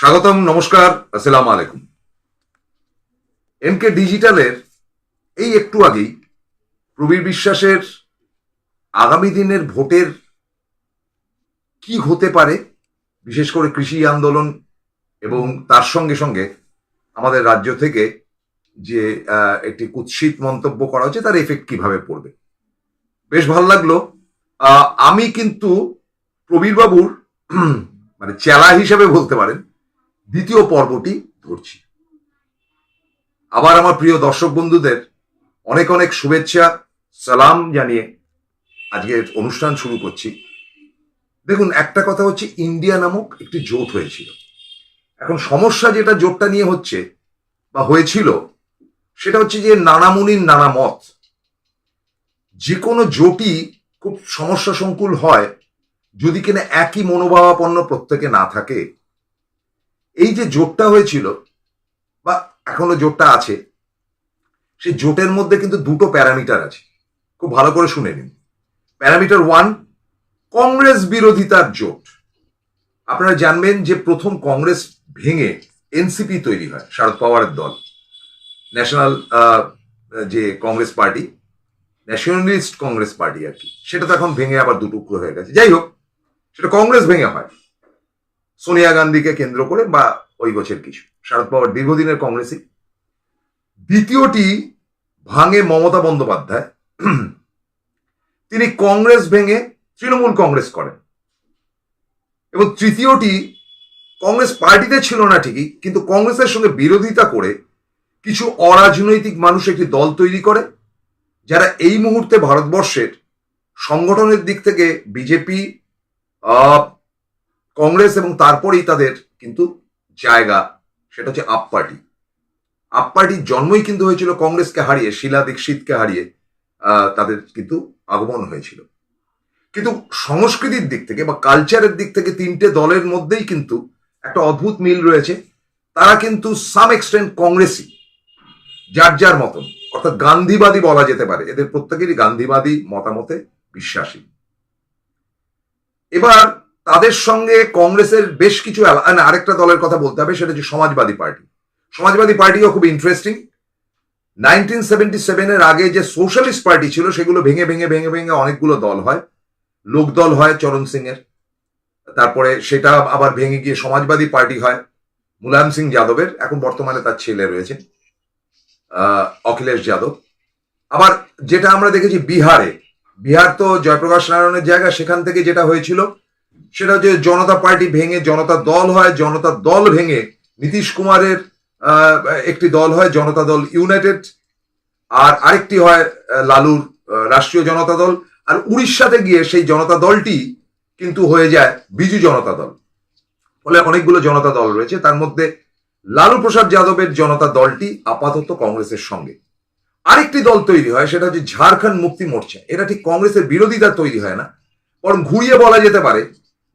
স্বাগতম, নমস্কার, আসসালামু আলাইকুম। এনকে ডিজিটালের এই একটু আগেই প্রবীর বিশ্বাসের আগামী দিনের ভোটের কি হতে পারে, বিশেষ করে কৃষি আন্দোলন এবং তার সঙ্গে সঙ্গে আমাদের রাজ্য থেকে যে একটি কুৎসিত মন্তব্য করা হচ্ছে তার এফেক্ট কিভাবে পড়বে, বেশ ভালো লাগলো। আমি কিন্তু প্রবীরবাবুর মানে চেলা হিসেবে বলতে পারেন দ্বিতীয় পর্বটি ধরছি। আবার আমার প্রিয় দর্শক বন্ধুদের অনেক অনেক শুভেচ্ছা সালাম জানিয়ে আজকের অনুষ্ঠান শুরু করছি। দেখুন, একটা কথা হচ্ছে, ইন্ডিয়া নামক একটি জোট হয়েছিল। এখন সমস্যা যেটা জোটটা নিয়ে হচ্ছে বা হয়েছিল সেটা হচ্ছে যে নানামুনির নানা মত। যে কোনো জোটই খুব সমস্যা সংকুল হয় যদি কিনা একই মনোভাবাপন্ন প্রত্যেকে না থাকে। এই যে জোটটা হয়েছিল বা এখনো জোটটা আছে, সেই জোটের মধ্যে কিন্তু দুটো প্যারামিটার আছে, খুব ভালো করে শুনে নিন। প্যারামিটার 1, কংগ্রেস বিরোধিতার জোট। আপনারা জানবেন যে প্রথম কংগ্রেস ভেঙে এনসিপি তৈরি হয়, শরদ পাওয়ারের দল, ন্যাশনাল যে Congress party, nationalist Congress party আর কি, সেটা তো এখন ভেঙে আবার দুটুকরো হয়ে গেছে। যাই হোক, সেটা কংগ্রেস ভেঙে হয় সোনিয়া গান্ধীকে কেন্দ্র করে বা ওই গোছের কিছু। শরদ পাওয়ার দীর্ঘদিনের কংগ্রেসই। দ্বিতীয়টি ভাঙে মমতা বন্দ্যোপাধ্যায়। তিনি কংগ্রেস ভেঙে তৃণমূল কংগ্রেস করেন। এবং তৃতীয়টি কংগ্রেস পার্টিতে ছিল না ঠিকই, কিন্তু কংগ্রেসের সঙ্গে বিরোধিতা করে কিছু অরাজনৈতিক মানুষ একটি দল তৈরি করে, যারা এই মুহূর্তে ভারতবর্ষের সংগঠনের দিক থেকে বিজেপি, কংগ্রেস এবং তারপরেই তাদের কিন্তু জায়গা, সেটা হচ্ছে আপ পার্টি। আপ পার্টির জন্মই কিন্তু হয়েছিল কংগ্রেসকে হারিয়ে, শীলা দীক্ষিতকে হারিয়ে তাদের কিন্তু আগমন হয়েছিল। কিন্তু সংস্কৃতির দিক থেকে বা কালচারের দিক থেকে তিনটে দলের মধ্যেই কিন্তু একটা অদ্ভুত মিল রয়েছে। তারা কিন্তু সাম এক্সটেন্ট কংগ্রেসই, যার যার মতন, অর্থাৎ গান্ধীবাদী বলা যেতে পারে। এদের প্রত্যেকেরই গান্ধীবাদী মতামতে বিশ্বাসী। এবার তাদের সঙ্গে কংগ্রেসের বেশ কিছু আরেকটা দলের কথা বলতে হবে, সেটা হচ্ছে সমাজবাদী পার্টি। সমাজবাদী পার্টিও খুব ইন্টারেস্টিং। 1977-এর আগে যে সোশ্যালিস্ট পার্টি ছিল সেগুলো ভেঙে ভেঙে ভেঙে ভেঙে অনেকগুলো দল হয়। লোকদল হয় চরণ সিং এর, তারপরে সেটা আবার ভেঙে গিয়ে সমাজবাদী পার্টি হয় মুলায়ম সিং যাদবের, এখন বর্তমানে তার ছেলে রয়েছে অখিলেশ যাদব। আবার যেটা আমরা দেখেছি বিহার তো জয়প্রকাশ নারায়ণের জায়গা, সেখান থেকে যেটা হয়েছিল সেটা হচ্ছে জনতা পার্টি ভেঙে জনতা দল হয়, জনতা দল ভেঙে নীতিশ কুমারের একটি দল হয় জনতা দল ইউনাইটেড, আর আরেকটি হয় লালুর রাষ্ট্রীয় জনতা দল। আর উড়িষ্যাতে গিয়ে সেই জনতা দলটি কিন্তু হয়ে যায় বিজু জনতা দল। ফলে অনেকগুলো জনতা দল রয়েছে, তার মধ্যে লালু প্রসাদ যাদবের জনতা দলটি আপাতত কংগ্রেসের সঙ্গে। আরেকটি দল তৈরি হয়, সেটা হচ্ছে ঝাড়খণ্ড মুক্তি মোর্চা। এটা ঠিক কংগ্রেসের বিরোধিতা তৈরি হয় না, বরং ঘুরিয়ে বলা যেতে পারে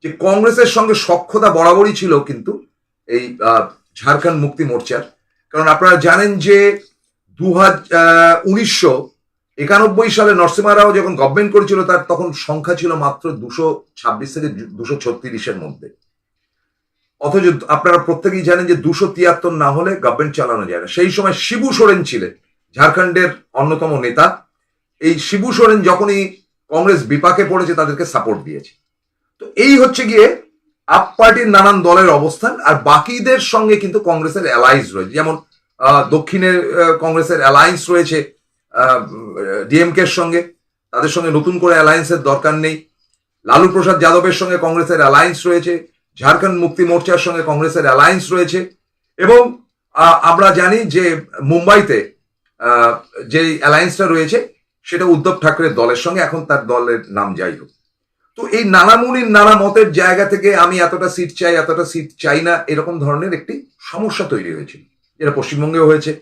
যে কংগ্রেসের সঙ্গে সখ্যতা বরাবরই ছিল কিন্তু এই ঝাড়খণ্ড মুক্তি মোর্চার। কারণ আপনারা জানেন যে 1991 সালে নরসিমা রাও যখন গভর্নমেন্ট করেছিল, তার তখন সংখ্যা ছিল মাত্র 226 থেকে 236-এর মধ্যে। অথচ আপনারা প্রত্যেকেই জানেন যে 273 না হলে গভর্নমেন্ট চালানো যায় না। সেই সময় শিবু সোরেন ছিলেন ঝাড়খণ্ডের অন্যতম নেতা। এই শিবু সোরেন যখনই কংগ্রেস বিপাকে পড়েছে তাদেরকে সাপোর্ট দিয়েছে। তো এই হচ্ছে গিয়ে আপ পার্টির নানান দলের অবস্থান। আর বাকিদের সঙ্গে কিন্তু কংগ্রেসের অ্যালায়েন্স রয়েছে, যেমন দক্ষিণের কংগ্রেসের অ্যালায়েন্স রয়েছে ডিএমকে এর সঙ্গে, তাদের সঙ্গে নতুন করে অ্যালায়েন্সের দরকার নেই। লালু প্রসাদ যাদবের সঙ্গে কংগ্রেসের অ্যালায়েন্স রয়েছে, ঝাড়খণ্ড মুক্তি মোর্চার সঙ্গে কংগ্রেসের অ্যালায়েন্স রয়েছে। এবং আমরা জানি যে মুম্বাইতে যে অ্যালায়েন্সটা রয়েছে সেটা উদ্ধব ঠাকরের দলের সঙ্গে, এখন তার দলের নাম যাই হোক। তো এই নানামুনির নানা মতের জায়গা থেকে আমি এতটা সিট চাই এতটা সিট চাই না, এরকম ধরনের একটি সমস্যা তৈরি হয়েছিল, যেটা পশ্চিমবঙ্গেও হয়েছে,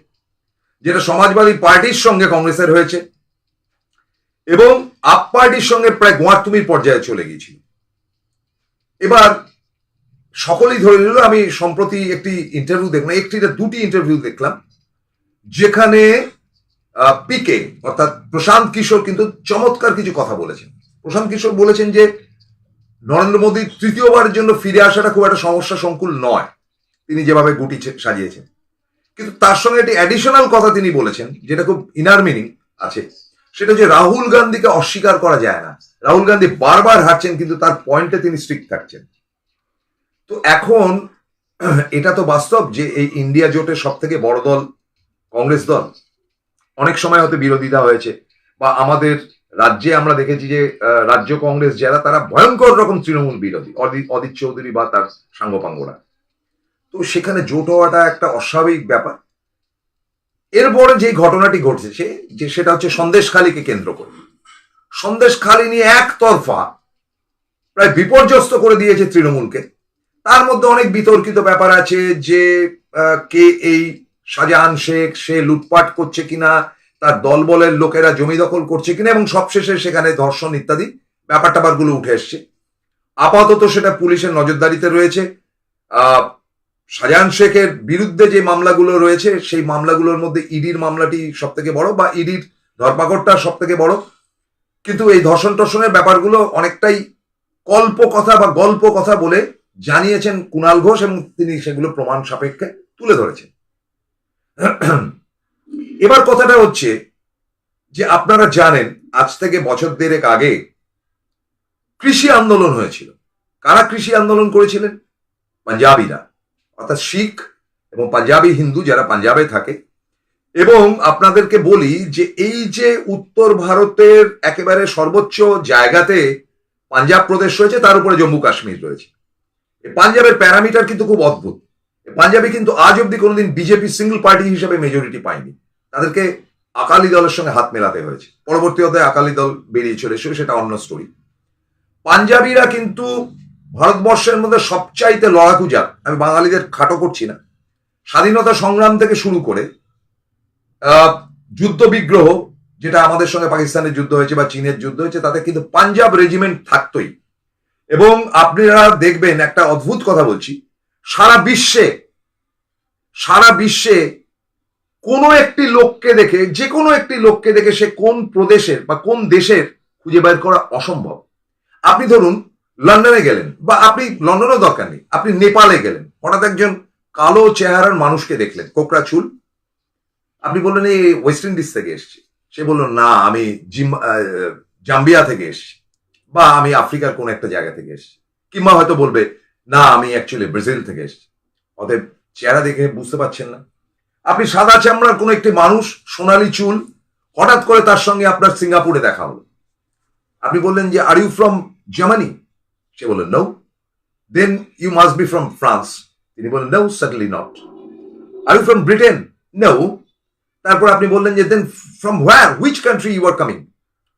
যেটা সমাজবাদী পার্টির সঙ্গে কংগ্রেসের হয়েছে এবং আপ পার্টির সঙ্গে প্রায় গোয়ার্তুমির পর্যায়ে চলে গিয়েছিল। এবার সকলেই ধরে নিল, আমি সম্প্রতি একটি ইন্টারভিউ দেখলাম, দুটি ইন্টারভিউ দেখলাম, যেখানে পিকে অর্থাৎ প্রশান্ত কিশোর কিন্তু চমৎকার কিছু কথা বলেছেন। প্রশান্ত কিশোর বলেছেন যে নরেন্দ্র মোদী তৃতীয়বারের জন্য ফিরে আসাটা খুব একটা সমস্যা সংকুল নয়, তিনি যেভাবে গুটি সাজিয়েছেন। কিন্তু তার সঙ্গে একটি অ্যাডিশনাল কথা তিনি বলেছেন, যেটা খুব ইনার মিনিং আছে, সেটা যে রাহুল গান্ধীকে অস্বীকার করা যায় না। রাহুল গান্ধী বারবার হারছেন, কিন্তু তার পয়েন্টে তিনি স্ট্রিক্ট থাকছেন। তো এখন এটা তো বাস্তব যে এই ইন্ডিয়া জোটের সব থেকে বড় দল কংগ্রেস দল। অনেক সময় হয়তো বিরোধিতা হয়েছে, বা আমাদের রাজ্যে আমরা দেখেছি যে রাজ্য কংগ্রেস যারা, তারা ভয়ঙ্কর রকম তৃণমূল বিরোধী, অদিত চৌধুরী বা তার সাঙ্গপাঙ্গরা। তো সেখানে জোট হওয়াটা একটা অস্বাভাবিক ব্যাপার। এরপরে যে ঘটনাটি ঘটছে যে সেটা হচ্ছে সন্দেশখালীকে কেন্দ্র করে। সন্দেশখালী নিয়ে একতরফা প্রায় বিপর্যস্ত করে দিয়েছে তৃণমূলকে। তার মধ্যে অনেক বিতর্কিত ব্যাপার আছে যে কে এই শাহজাহান শেখ, সে লুটপাট করছে কিনা, তার দলবলের লোকেরা জমি দখল করছে কিনা, এবং সবশেষে সেখানে ধর্ষণ ইত্যাদি ব্যাপার ট্যাপারগুলো উঠে এসছে। আপাতত সেটা পুলিশের নজরদারিতে রয়েছে। শাহজাহান শেখের বিরুদ্ধে যে মামলাগুলো রয়েছে সেই মামলাগুলোর মধ্যে ইডির মামলাটি সব থেকে বড়, বা ইডির ধরপাকড়টা সব থেকে বড়। কিন্তু এই ধর্ষণ টর্ষণের ব্যাপারগুলো অনেকটাই কল্পকথা বা গল্প কথা বলে জানিয়েছেন কুণাল ঘোষ, এবং তিনি সেগুলো প্রমাণ সাপেক্ষে তুলে ধরেছেন। এবার কথাটা হচ্ছে যে আপনারা জানেন আজ থেকে বছর দেড়েক আগে কৃষি আন্দোলন হয়েছিল। কারা কৃষি আন্দোলন করেছিলেন? পাঞ্জাবিরা, অর্থাৎ শিখ এবং পাঞ্জাবি হিন্দু যারা পাঞ্জাবে থাকে। এবং আপনাদেরকে বলি যে এই যে উত্তর ভারতের একেবারে সর্বোচ্চ জায়গাতে পাঞ্জাব প্রদেশ রয়েছে, তার উপরে জম্মু কাশ্মীর রয়েছে। পাঞ্জাবের প্যারামিটার কিন্তু খুব অদ্ভুত। পাঞ্জাবে কিন্তু আজ অব্দি কোনোদিন বিজেপি সিঙ্গল পার্টি হিসেবে মেজরিটি পায়নি। তাদেরকে আকালি দলের সঙ্গে হাত মেলাতে হয়েছে। পরবর্তী অধ্যায়ে আকালি দল বেরিয়ে চলে এসেছিল, সেটা অন্য স্টোরি। পাঞ্জাবিরা কিন্তু ভারতবর্ষের মধ্যে সবচাইতে লড়াকু জাত। আমি বাঙালিদের খাটো করছি না। স্বাধীনতা সংগ্রাম থেকে শুরু করে যুদ্ধ বিগ্রহ, যেটা আমাদের সঙ্গে পাকিস্তানের যুদ্ধ হয়েছে বা চীনের যুদ্ধ হয়েছে, তাতে কিন্তু পাঞ্জাব রেজিমেন্ট থাকতোই। এবং আপনারা দেখবেন একটা অদ্ভুত কথা বলছি, সারা বিশ্বে কোনো একটি লোককে দেখে, যে কোনো একটি লোককে দেখে সে কোন প্রদেশের বা কোন দেশের খুঁজে বের করা অসম্ভব। আপনি ধরুন লন্ডনে গেলেন, বা আপনি লন্ডনেও দরকার নেই, আপনি নেপালে গেলেন, হঠাৎ একজন কালো চেহারার মানুষকে দেখলেন, কোকড়া চুল। আপনি বললেন এই ওয়েস্ট ইন্ডিজ থেকে এসছি। সে বলল না, আমি জাম্বিয়া থেকে এসছি, বা আমি আফ্রিকার কোন একটা জায়গা থেকে এসছি, কিংবা হয়তো বলবে না আমি অ্যাকচুয়ালি ব্রাজিল থেকে এসছি। অতএব চেহারা দেখে বুঝতে পারছেন না। আপনি সাদা চামড়ার কোন একটি মানুষ, সোনালি চুল, হঠাৎ করে তার সঙ্গে আপনার সিঙ্গাপুরে দেখা হলো। আপনি বললেন যে আর ইউ ফ্রম জার্মানি? সে বললেন no. Then you must be from France. তিনি বললেন no, certainly not. Are you from Britain? No. তারপর আপনি বললেন যে then from where, which country you are coming?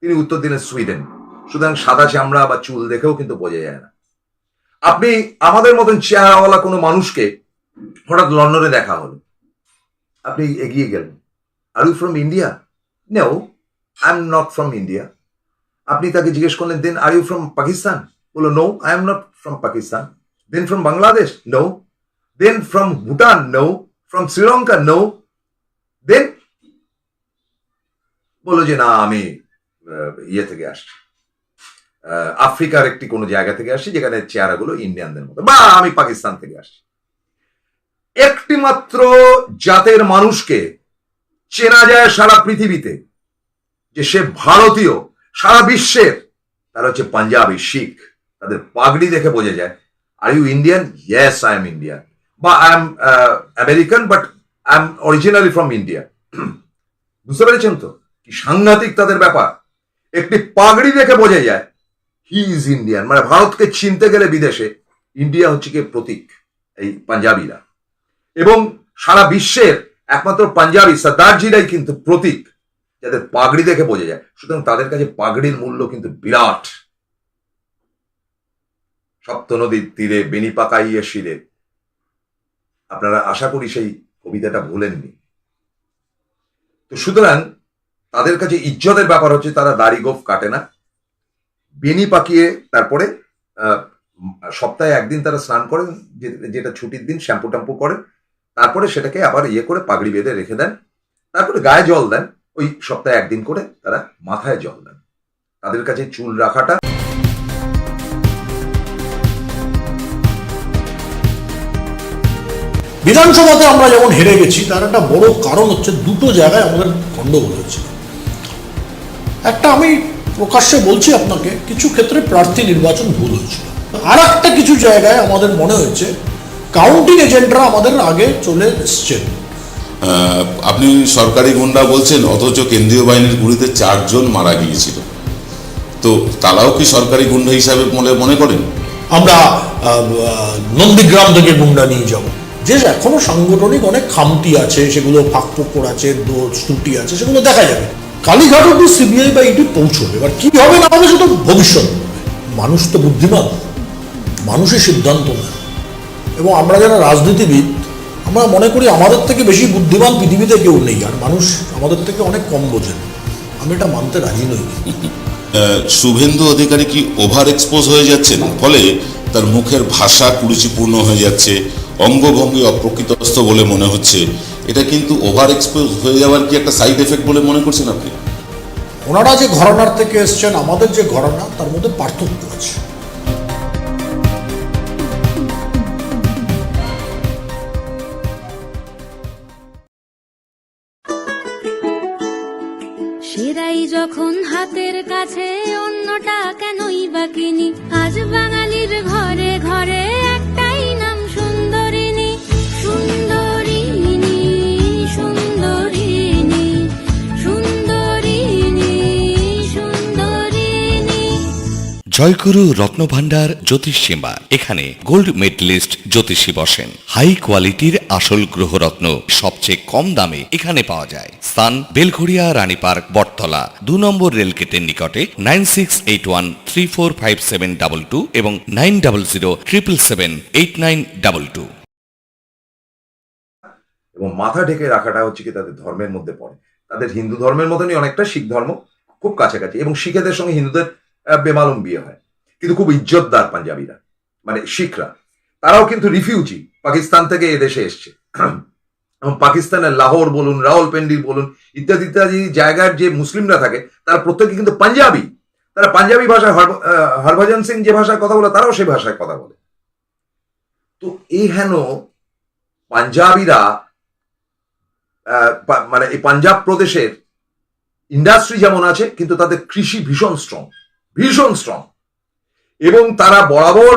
তিনি উত্তর দিলেন সুইডেন। সুতরাং সাদা চামড়া বা চুল দেখেও কিন্তু বোঝা যায় না। আপনি আমাদের মতন চেহারাওয়ালা কোনো মানুষকে হঠাৎ লন্ডনে দেখা হলো, আপনি এগিয়ে গেলেন, are you from India? No, I am not from India. আপনি তাকে জিজ্ঞেস করলেন then are you from Pakistan? বললো no, I am not from Pakistan. Then from Bangladesh? No. Then from Bhutan? No. From Sri Lanka? No. দেন বললো যে না আমি ইয়ে থেকে আসছি, আফ্রিকার একটি কোনো জায়গা থেকে আসছি যেখানে চেহারাগুলো ইন্ডিয়ানদের মতো, বা আমি পাকিস্তান থেকে আসছি। একটি মাত্র জাতের মানুষকে চেনা যায় সারা পৃথিবীতে যে সে ভারতীয়, সারা বিশ্বের, তারা হচ্ছে পাঞ্জাবি শিখ। তাদের পাগড়ি দেখে বোঝা যায়। Are you Indian? Yes, I am Indian. বা I am American, but I am originally from India. বুঝতে পেরেছেন তো কি সাংঘাতিক তাদের ব্যাপার? একটি পাগড়ি দেখে বোঝা যায় হি ইজ ইন্ডিয়ান। মানে ভারতকে চিনতে গেলে বিদেশে ইন্ডিয়া হচ্ছে কি প্রতীক, এই পাঞ্জাবিরা। এবং সারা বিশ্বের একমাত্র পাঞ্জাবি সর্দারজিরাই কিন্তু প্রতীক, যাদের পাগড়ি দেখে বোঝা যায়। সুতরাং তাদের কাছে পাগড়ির মূল্য কিন্তু বিরাট। সপ্ত নদীর তীরে বেনি পাকাইয়ে শিরে, আপনারা আশা করি সেই কবিতাটা ভুলেননি। তো সুতরাং তাদের কাছে ইজ্জতের ব্যাপার হচ্ছে তারা দাড়ি গোফ কাটে না, বেনি পাকিয়ে তারপরে সপ্তাহে একদিন তারা স্নান করেন, যেটা ছুটির দিন, শ্যাম্পু ট্যাম্পু করেন, তারপরে সেটাকে আবার ইয়ে করে পাগড়ি বেঁধে রেখে দেন, তারপরে গায়ে জল দেন। ওই সপ্তাহে একদিন করে তারা মাথায় জল দেন। তাদের কাছে চুল রাখাটা বিধানসভাতে আমরা যেমন হেরে গেছি, তার একটা বড় কারণ হচ্ছে দুটো জায়গায় আমাদের গণ্ডগোল হয়েছে। একটা আমি প্রকাশ্যে বলছি আপনাকে, কিছু ক্ষেত্রে প্রার্থী নির্বাচন ভুল হয়েছিল। আর একটা কিছু জায়গায় আমাদের মনে হয়েছে কাউন্টিং এজেন্টরা আমাদের আগে চলে এসছেন। আপনি সরকারি গুন্ডা বলছেন, অথচ কেন্দ্রীয় বাহিনীর গুলিতে 4 জন মারা গিয়েছিল। তো তারাও কি সরকারি গুন্ডা হিসাবে মনে করেন? আমরা নন্দীগ্রাম থেকে গুন্ডা নিয়ে যাব, যে এখনো সাংগঠনিক অনেক খামতি আছে, সেগুলো ফাঁকফোকর আছে, দোষ ত্রুটি আছে, সেগুলো দেখা যাবে। কালীঘাট অব্দি সিবিআই বা ইডি পৌঁছবে, এবার কি হবে না হবে সেটা ভবিষ্যৎ। মানুষ তো বুদ্ধিমান, মানুষই সিদ্ধান্ত নেয়। এবং আমরা যারা রাজনীতিবিদ, আমরা মনে করি আমাদের থেকে বেশি বুদ্ধিমান পৃথিবীতে কেউ নেই, আর মানুষ আমাদের থেকে অনেক কম বোঝেন। আমি এটা মানতে রাজি নই। শুভেন্দু অধিকারী কি ওভার এক্সপোজ হয়ে যাচ্ছেন? ফলে তার মুখের ভাষা কুরুচিপূর্ণ হয়ে যাচ্ছে, অঙ্গভঙ্গি অপ্রকৃতস্থ বলে মনে হচ্ছে। এটা কিন্তু ওভার এক্সপোজ হয়ে যাওয়ার কি একটা সাইড এফেক্ট বলে মনে করছেন আপনি? ওনারা যে ঘরানার থেকে এসছেন, আমাদের যে ঘরানা, তার মধ্যে পার্থক্য আছে। সেরাই যখন হাতের কাছে, অন্যটা কেনই বা কিনি। আজ বাঙালির ঘরে ঘরে একটাই নাম, সুন্দরিনী। সুন্দরিনী সুন্দরিনী সুন্দরিনী সুন্দরিনী। জয়গুরু রত্নভান্ডার জ্যোতিষীমা, এখানে গোল্ড মেডেলিস্ট জ্যোতিষী বসেন। হাই কোয়ালিটির আসল গ্রহরত্ন সবচেয়ে কম দামে এখানে পাওয়া যায়। স্থান বেলঘড়িয়া, রানী পার্ক, বটতলা, 2 নম্বর রেলগেটের নিকটে। 9681345722 এবং 9007778922। এবং মাথা ঢেকে রাখাটা হচ্ছে কি তাদের ধর্মের মধ্যে পড়ে। তাদের হিন্দু ধর্মের মতনই অনেকটা শিখ ধর্ম, খুব কাছাকাছি। এবং শিখেদের সঙ্গে হিন্দুদের বেমালুম বিয়ে হয়, কিন্তু খুব ইজ্জতদার পাঞ্জাবিরা, মানে শিখরা। তারাও কিন্তু রিফিউজি, পাকিস্তান থেকে এদেশে এসছে। এবং পাকিস্তানের লাহোর বলুন, রাওয়ালপিন্ডি বলুন, ইত্যাদি ইত্যাদি জায়গার যে মুসলিমরা থাকে, তারা প্রত্যেকে কিন্তু পাঞ্জাবি। তারা পাঞ্জাবি ভাষায়, হরভজন সিং যে ভাষায় কথা বলে, তারাও সেই ভাষায় কথা বলে। তো এই হেন পাঞ্জাবিরা, মানে এই পাঞ্জাব প্রদেশের ইন্ডাস্ট্রি যেমন আছে, কিন্তু তাদের কৃষি ভীষণ স্ট্রং, ভীষণ স্ট্রং। এবং তারা বরাবর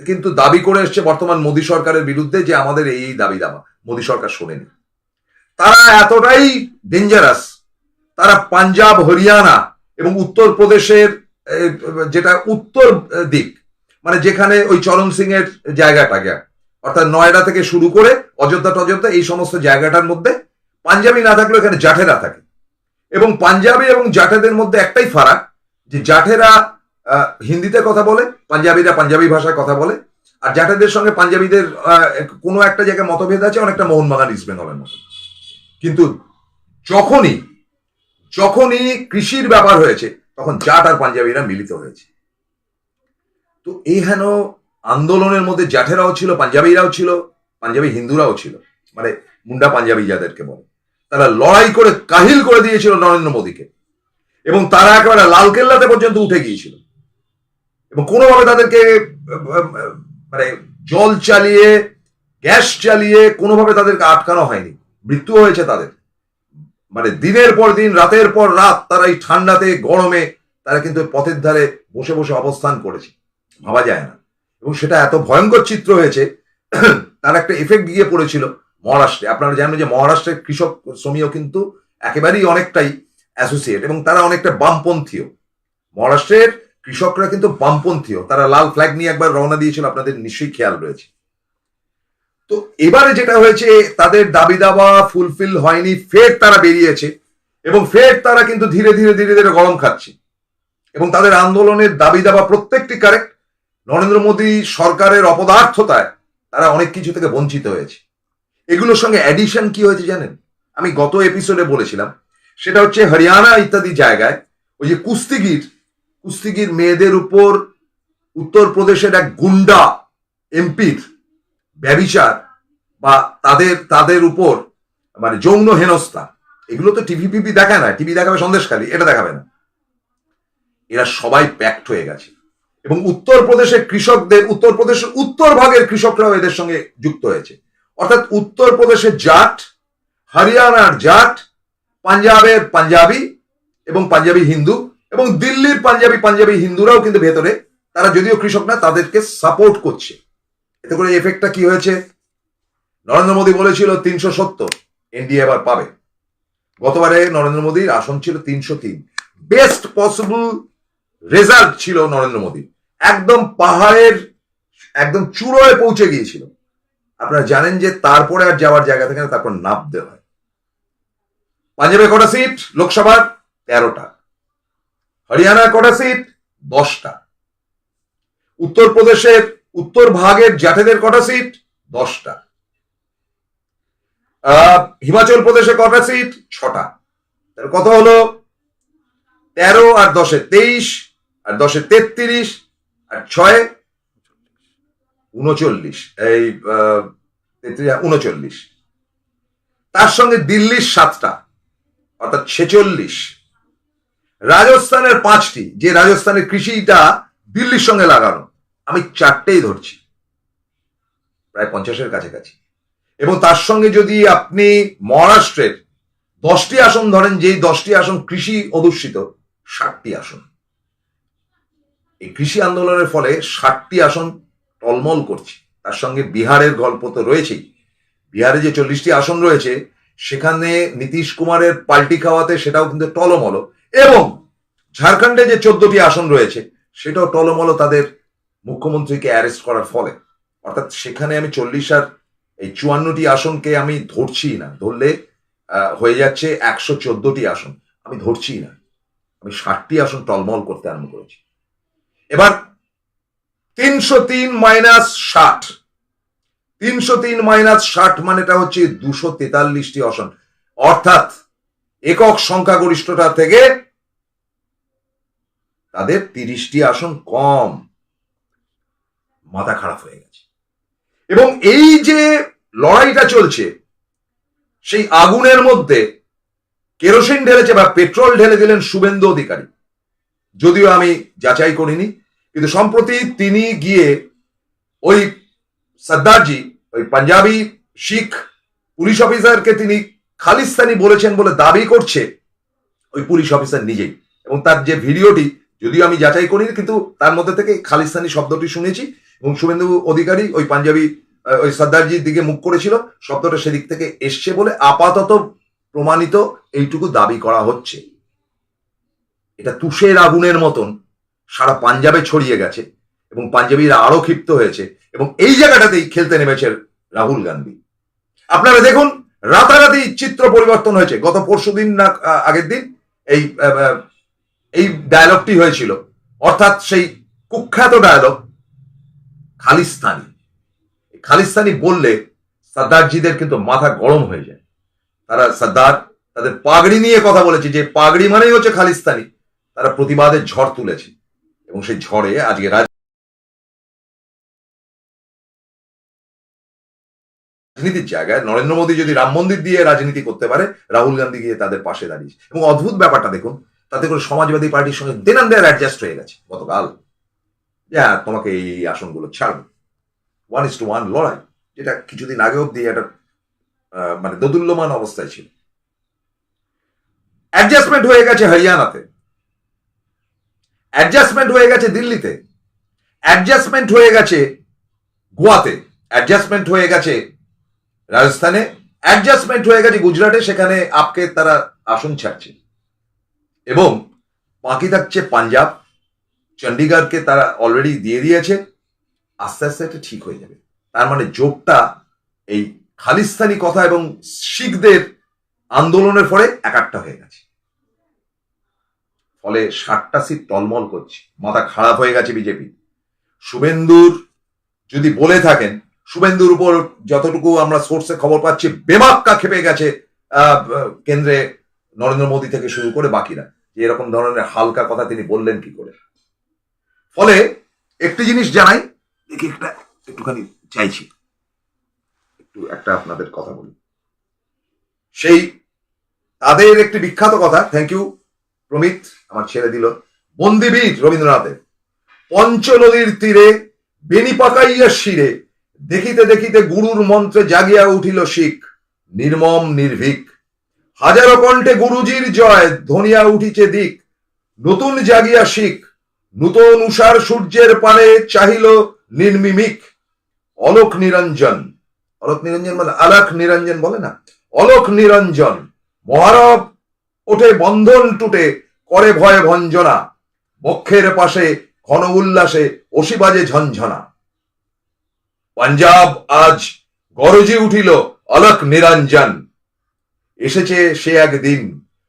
কিন্তু দাবি করে এসছে বর্তমান মোদী সরকারের বিরুদ্ধে, যে আমাদের এই দাবি দাবা মোদী সরকার শোনেনি। তারা এতটাই ডেঞ্জারাস, তারা পাঞ্জাব, হরিয়ানা এবং উত্তরপ্রদেশের যেটা উত্তর দিক, মানে যেখানে ওই চরণ সিং এর জায়গাটাকে, অর্থাৎ নয়ডা থেকে শুরু করে অযোধ্যা টযোধ্যা, এই সমস্ত জায়গাটার মধ্যে পাঞ্জাবি না থাকলেও এখানে জাঠেরা থাকে। এবং পাঞ্জাবি এবং জাঠেদের মধ্যে একটাই ফারাক, যে জাঠেরা হিন্দিতে কথা বলে, পাঞ্জাবিরা পাঞ্জাবি ভাষায় কথা বলে। আর জাঠেদের সঙ্গে পাঞ্জাবিদের কোনো একটা জায়গায় মতভেদ আছে, অনেকটা মোহনবাগান ইস্ট বেঙ্গলের মতো। কিন্তু যখনই কৃষির ব্যাপার হয়েছে, তখন জাট আর পাঞ্জাবিরা মিলিত হয়েছে। তো এই হেন আন্দোলনের মধ্যে জাঠেরাও ছিল, পাঞ্জাবিরাও ছিল, পাঞ্জাবি হিন্দুরাও ছিল, মানে মুন্ডা পাঞ্জাবি যাদেরকে বলে। তারা লড়াই করে কাহিল করে দিয়েছিল নরেন্দ্র মোদীকে, এবং তারা একেবারে লালকেল্লাতে পর্যন্ত উঠে গিয়েছিল। এবং কোনোভাবে তাদেরকে মানে জল চালিয়ে, গ্যাস চালিয়ে কোনোভাবে তাদেরকে আটকানো হয়নি। মৃত্যু হয়েছে তাদের, মানে দিনের পর দিন, রাতের পর রাত তারা এই ঠান্ডাতে, গরমে তারা কিন্তু পথের ধারে বসে বসে অবস্থান করেছে, ভাবা যায় না। এবং সেটা এত ভয়ঙ্কর চিত্র হয়েছে, তার একটা এফেক্ট গিয়ে পড়েছিল মহারাষ্ট্রে। আপনারা জানেন যে মহারাষ্ট্রের কৃষক শ্রমীও কিন্তু একেবারেই অনেকটাই অ্যাসোসিয়েট, এবং তারা অনেকটা বামপন্থীও। মহারাষ্ট্রের কৃষকরা কিন্তু বামপন্থীও, তারা লাল ফ্ল্যাগ নিয়ে একবার রওনা দিয়েছিল, আপনাদের নিশ্চয়ই খেয়াল রয়েছে। তো এবারে যেটা হয়েছে, তাদের দাবি দাবা ফুলফিল হয়নি, ফের তারা বেরিয়েছে, এবং ফের তারা কিন্তু ধীরে ধীরে ধীরে ধীরে গরম খাচ্ছে। এবং তাদের আন্দোলনের দাবি দাবা প্রত্যেকটি কারেক্ট। নরেন্দ্র মোদী সরকারের অপদার্থতায় তারা অনেক কিছু থেকে বঞ্চিত হয়েছে। এগুলোর সঙ্গে অ্যাডিশন কি হয়েছে জানেন? আমি গত এপিসোডে বলেছিলাম, সেটা হচ্ছে হরিয়ানা ইত্যাদি জায়গায় ওই যে কুস্তিগির মেয়েদের উপর উত্তরপ্রদেশের এক গুন্ডা এমপির ব্যভিচার বা তাদের উপর মানে যৌন হেনস্থা, এগুলো তো টিভি দেখায় না। টিভি দেখাবে সন্দেশখালী, এটা দেখাবে না। এরা সবাই প্যাক্ট হয়ে গেছে, এবং উত্তরপ্রদেশের কৃষকদের, উত্তরপ্রদেশের উত্তর ভাগের কৃষকরাও এদের সঙ্গে যুক্ত হয়েছে। অর্থাৎ উত্তরপ্রদেশের জাট, হরিয়ানার জাট, পাঞ্জাবের পাঞ্জাবি এবং পাঞ্জাবি হিন্দু এবং দিল্লির পাঞ্জাবি হিন্দুরাও কিন্তু ভেতরে, তারা যদিও কৃষক না, তাদেরকে সাপোর্ট করছে। এতে করে এফেক্টটা কি হয়েছে? নরেন্দ্র মোদী বলেছিল 370, এনডিএ এবার পাবে। গতবারে নরেন্দ্র মোদীর আসন ছিল 303, বেস্ট পসিবল রেজাল্ট ছিল নরেন্দ্র মোদী, একদম পাহাড়ের একদম চূড়োয় পৌঁছে গিয়েছিল। আপনারা জানেন যে তারপরে আর যাওয়ার জায়গা থেকে না, তারপর নামতে হয়। পাঞ্জাবে কটা সিট লোকসভার? 13টা। হরিয়ানার কটা সিট? 10টা। উত্তরপ্রদেশের উত্তর ভাগের জাটেদের কটা সিট? 10টা। হিমাচল প্রদেশে কটা সিট? 6টা। কত হলো? 13 আর 10 23 আর 10 33 আর 6 39, এই 39। তার সঙ্গে দিল্লির 7টা, অর্থাৎ 46। রাজস্থানের 5টি, যে রাজস্থানের কৃষিটা দিল্লির সঙ্গে লাগানো, আমি 4টেই ধরছি, প্রায় 50-এর কাছাকাছি। এবং তার সঙ্গে যদি আপনি মহারাষ্ট্রের 10টি আসন ধরেন, যেই 10টি আসন কৃষি অধ্যুষিত, 60টি আসন। এই কৃষি আন্দোলনের ফলে 60টি আসন টলমল করছে। তার সঙ্গে বিহারের গল্প তো রয়েছেই। বিহারে যে 40টি আসন রয়েছে, সেখানে নীতিশ কুমারের পাল্টি খাওয়াতে সেটাও কিন্তু টলমল। এবং ঝাড়খণ্ডে যে 14টি আসন রয়েছে, সেটাও টলমল তাদের মুখ্যমন্ত্রীকে অ্যারেস্ট করার ফলে। অর্থাৎ সেখানে আমি 40 আর এই 54টি আসনকে আমি ধরছি না, ধরলে হয়ে যাচ্ছে 114টি আসন, আমি ধরছি না। আমি 60টি আসন টলমল করতে আরম্ভ করেছি। এবার 303 মাইনাস 60, 303 মাইনাস 60 মানেটা হচ্ছে 243টি আসন। অর্থাৎ একক সংখ্যাগরিষ্ঠতা থেকে তাদের 30টি আসন কম। মাথা খারাপ হয়ে গেছে। এবং এই যে লড়াইটা চলছে, সেই আগুনের মধ্যে কেরোসিন ঢেলেছে বা পেট্রোল ঢেলে দিলেন শুভেন্দু অধিকারী। যদিও আমি যাচাই করিনি, কিন্তু সম্প্রতি তিনি গিয়ে ওই সর্দারজি, ওই পাঞ্জাবি শিখ পুলিশ অফিসারকে তিনি খালিস্তানি বলেছেন বলে দাবি করছে ওই পুলিশ অফিসার নিজেই। এবং তার যে ভিডিওটি, যদিও আমি যাচাই করিনি, কিন্তু তার মধ্যে থেকে খালিস্তানি শব্দটি শুনেছি। এবং শুভেন্দু অধিকারী ওই পাঞ্জাবি ওই সর্দারজির দিকে মুখ করেছিল, শব্দটা সেদিক থেকে এসছে বলে আপাতত প্রমাণিত এইটুকু দাবি করা হচ্ছে। এটা তুষের আগুনের মতন সারা পাঞ্জাবে ছড়িয়ে গেছে এবং পাঞ্জাবিরা আরো ক্ষিপ্ত হয়েছে এবং এই জায়গাটাতেই খেলতে নেমেছে রাহুল গান্ধী। আপনারা দেখুন, রাতারাতি চিত্র পরিবর্তন হয়েছে। গত পরশুদিন না আগের দিন এই ডায়লগটি হয়েছিল, অর্থাৎ সেই কুখ্যাত ডায়লগ খালিস্তানি। খালিস্তানি বললে সর্দারজিদের কিন্তু মাথা গরম হয়ে যায়। তারা সর্দার, তাদের পাগড়ি নিয়ে কথা বলেছে, যে পাগড়ি মানেই হচ্ছে খালিস্তানি। তারা প্রতিবাদের ঝড় তুলেছে এবং সেই ঝড়ে আজকে রাজনীতির জায়গায় নরেন্দ্র মোদী যদি রাম মন্দির দিয়ে রাজনীতি করতে পারে, রাহুল গান্ধী গিয়ে তাদের পাশে দাঁড়িয়েছে। এবং অদ্ভুত ব্যাপারটা দেখুন, তাতে করে সমাজবাদী পার্টির সঙ্গে দেন অ্যান্ড দেয়ার অ্যাডজাস্ট হয়ে গেছে গতকাল। হ্যাঁ, তোমাকে এই আসনগুলো ছাড়বে, 1:1 লড়াই, যেটা কিছুদিন আগে অব্দি একটা মানে দোদুল্যমান অবস্থায় ছিল। অ্যাডজাস্টমেন্ট হয়ে গেছে হরিয়ানাতে, অ্যাডজাস্টমেন্ট হয়ে গেছে দিল্লিতে, অ্যাডজাস্টমেন্ট হয়ে গেছে গোয়াতে, অ্যাডজাস্টমেন্ট হয়ে গেছে রাজস্থানে, অ্যাডজাস্টমেন্ট হয়ে গেছে গুজরাটে। সেখানে আপকে তারা আসন ছাড়ছে এবং বাকি থাকছে পাঞ্জাব, চণ্ডীগড়কে তারা অলরেডি দিয়ে দিয়েছে। আস্তে আস্তে এটা ঠিক হয়ে যাবে। তার মানে জোটটা এই খালিস্তানি কথা এবং শিখদের আন্দোলনের ফলে একাট্টা হয়ে গেছে। ফলে 60টা সিট টলমল করছে, মাথা খারাপ হয়ে গেছে বিজেপি। শুভেন্দুর যদি বলে থাকেন, শুভেন্দুর উপর যতটুকু আমরা সোর্সে খবর পাচ্ছি, বেমাক্কা খেপে গেছে কেন্দ্রে নরেন্দ্র মোদী থেকে শুরু করে বাকিরা, যে এরকম ধরনের হালকা কথা তিনি বললেন কি করে। ফলে একটি জিনিস জানাই, দেখি একটুখানি চাইছি একটা আপনাদের কথা বলি। সেই তাদের একটি বিখ্যাত কথা, থ্যাংক ইউ প্রমিত, আমার ছেড়ে দিল, বন্দিবীর রবীন্দ্রনাথের, পঞ্চনদীর তীরে বেনি পাকাইয়া শিরে দেখিতে দেখিতে গুরুর মন্ত্রে জাগিয়া উঠিল শিখ, নির্মম নির্ভীক। হাজারো কণ্ঠে গুরুজির জয় ধ্বনিয়া উঠিছে দিক। নতুন জাগিয়া শিখ, নূতন উষার সূর্যের পানে চাহিল নির্মিমিক। অলোক নিরঞ্জন, অলোক নিরঞ্জন মানে আলাক নিরঞ্জন বলে না, অলোক নিরঞ্জন। মহারব ওঠে বন্ধন টুটে, করে ভয়ে ভঞ্জনা। বক্ষের পাশে ঘন উল্লাসে অসিবাজে ঝঞ্ঝনা। পাঞ্জাব আজ গরজি উঠিল অলোক নিরঞ্জন। এসেছে সে একদিন,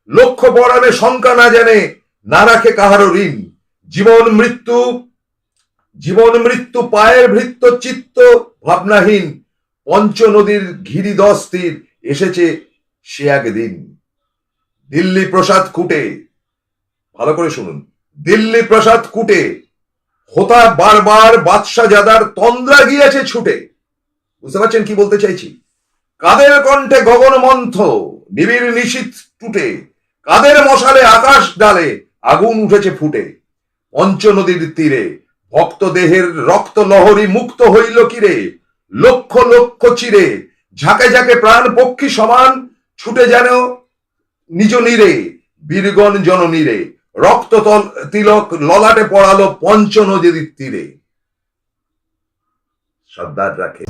লক্ষ্য পড়াবে শঙ্কা না জানে, না রাখে কাহারও ঋণ। জীবন মৃত্যু পায়ের ভৃত্য চিত্ত ভাবনাহীন। পঞ্চ নদীর ঘিরি 10 তীর, এসেছে সে একদিন। দিল্লি প্রসাদ কুটে, ভালো করে শুনুন, দিল্লি প্রসাদ কুটে হোতা বারবার বাদশাহ জাদার তন্দ্রা গিয়েছে ছুটে। বুঝতে পারছেন কি বলতে চাইছি? কাদের কণ্ঠে গগন মন্থ, নিবিড় নিশীথ টুটে। কাদের মশালে আকাশ ডালে, আগুন উঠেছে ফুটে। পঞ্চ নদীর তীরে ভক্ত দেহের রক্ত লহরী মুক্ত হইল কিরে। লক্ষ লক্ষ চিরে ঝাঁকে ঝাঁকে প্রাণ পক্ষী সমান, ছুটে যেন নিজ নীরে। বীরগণ জননীরে রক্ত তিলক ললাটে পড়ালো পঞ্চ নদীর তীরে। সর্দার রাখে।